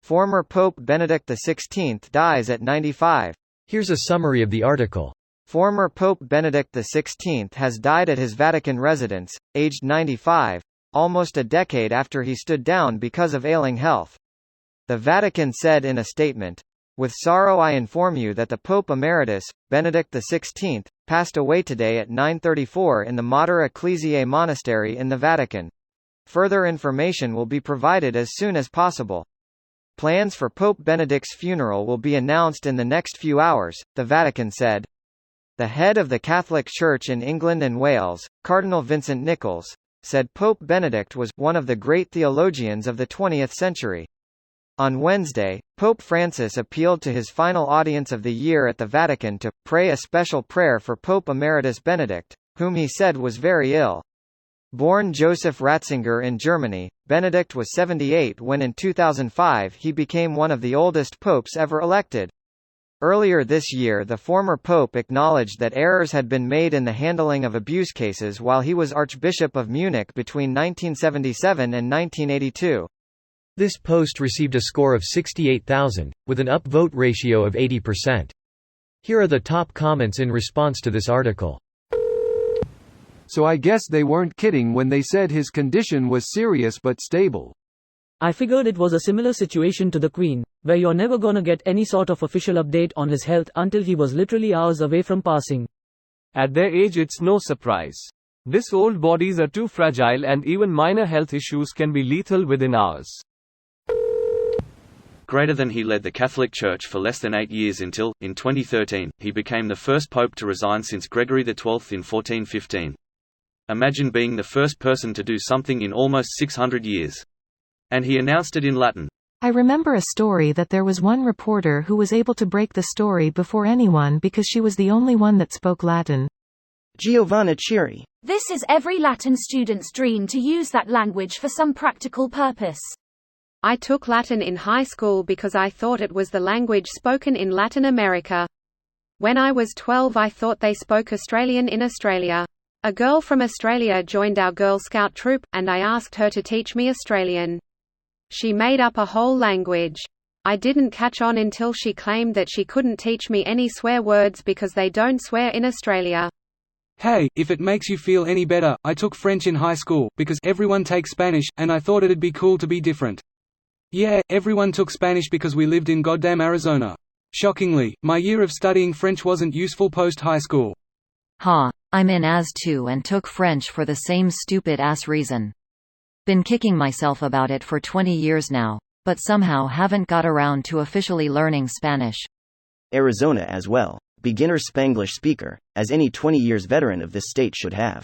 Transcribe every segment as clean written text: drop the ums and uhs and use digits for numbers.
Former Pope Benedict XVI dies at 95. Here's a summary of the article. Former Pope Benedict XVI has died at his Vatican residence, aged 95, almost a decade after he stood down because of ailing health. The Vatican said in a statement, "With sorrow I inform you that the Pope Emeritus, Benedict XVI, passed away today at 9:34 in the Mater Ecclesiae Monastery in the Vatican. Further information will be provided as soon as possible. Plans for Pope Benedict's funeral will be announced in the next few hours," the Vatican said. The head of the Catholic Church in England and Wales, Cardinal Vincent Nichols, said Pope Benedict was one of the great theologians of the 20th century. On Wednesday, Pope Francis appealed to his final audience of the year at the Vatican to pray a special prayer for Pope Emeritus Benedict, whom he said was very ill. Born Joseph Ratzinger in Germany, Benedict was 78 when in 2005 he became one of the oldest popes ever elected. Earlier this year the former pope acknowledged that errors had been made in the handling of abuse cases while he was Archbishop of Munich between 1977 and 1982. This post received a score of 68,000, with an upvote ratio of 80%. Here are the top comments in response to this article. So I guess they weren't kidding when they said his condition was serious but stable. I figured it was a similar situation to the Queen, where you're never gonna get any sort of official update on his health until he was literally hours away from passing. At their age it's no surprise. This old bodies are too fragile and even minor health issues can be lethal within hours. Greater than he led the Catholic Church for less than 8 years until, in 2013, he became the first pope to resign since Gregory XII in 1415. Imagine being the first person to do something in almost 600 years. And he announced it in Latin. I remember a story that there was one reporter who was able to break the story before anyone because she was the only one that spoke Latin. Giovanna Chiri. This is every Latin student's dream to use that language for some practical purpose. I took Latin in high school because I thought it was the language spoken in Latin America. When I was 12 I thought they spoke Australian in Australia. A girl from Australia joined our Girl Scout troop, and I asked her to teach me Australian. She made up a whole language. I didn't catch on until she claimed that she couldn't teach me any swear words because they don't swear in Australia. Hey, if it makes you feel any better, I took French in high school, because everyone takes Spanish, and I thought it'd be cool to be different. Yeah, everyone took Spanish because we lived in goddamn Arizona. Shockingly, my year of studying French wasn't useful post-high school. I'm in AS too and took French for the same stupid-ass reason. Been kicking myself about it for 20 years now, but somehow haven't got around to officially learning Spanish. Arizona as well. Beginner Spanglish speaker, as any 20 years veteran of this state should have.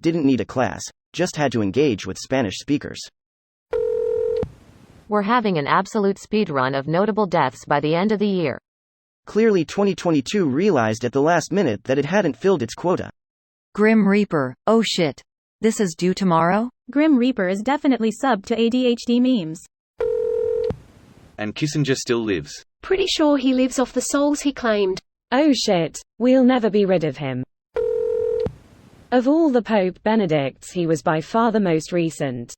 Didn't need a class, just had to engage with Spanish speakers. We're having an absolute speedrun of notable deaths by the end of the year. Clearly 2022 realized at the last minute that it hadn't filled its quota. Grim Reaper, oh shit. This is due tomorrow? Grim Reaper is definitely sub to ADHD memes. And Kissinger still lives. Pretty sure he lives off the souls he claimed. Oh shit, we'll never be rid of him. Of all the Pope Benedicts he was by far the most recent.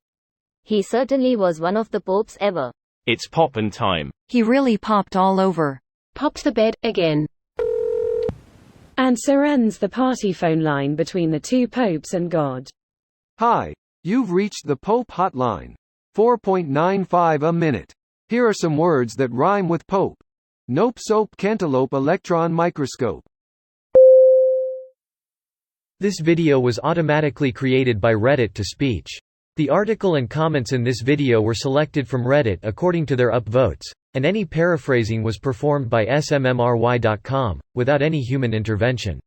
He certainly was one of the popes ever. It's poppin' time. He really popped all over. Popped the bed, again. And so ends the party phone line between the two popes and God. Hi. You've reached the Pope hotline. 4.95 a minute. Here are some words that rhyme with Pope. Nope, soap, cantaloupe, electron microscope. This video was automatically created by Reddit to speech. The article and comments in this video were selected from Reddit according to their upvotes, and any paraphrasing was performed by smmry.com, without any human intervention.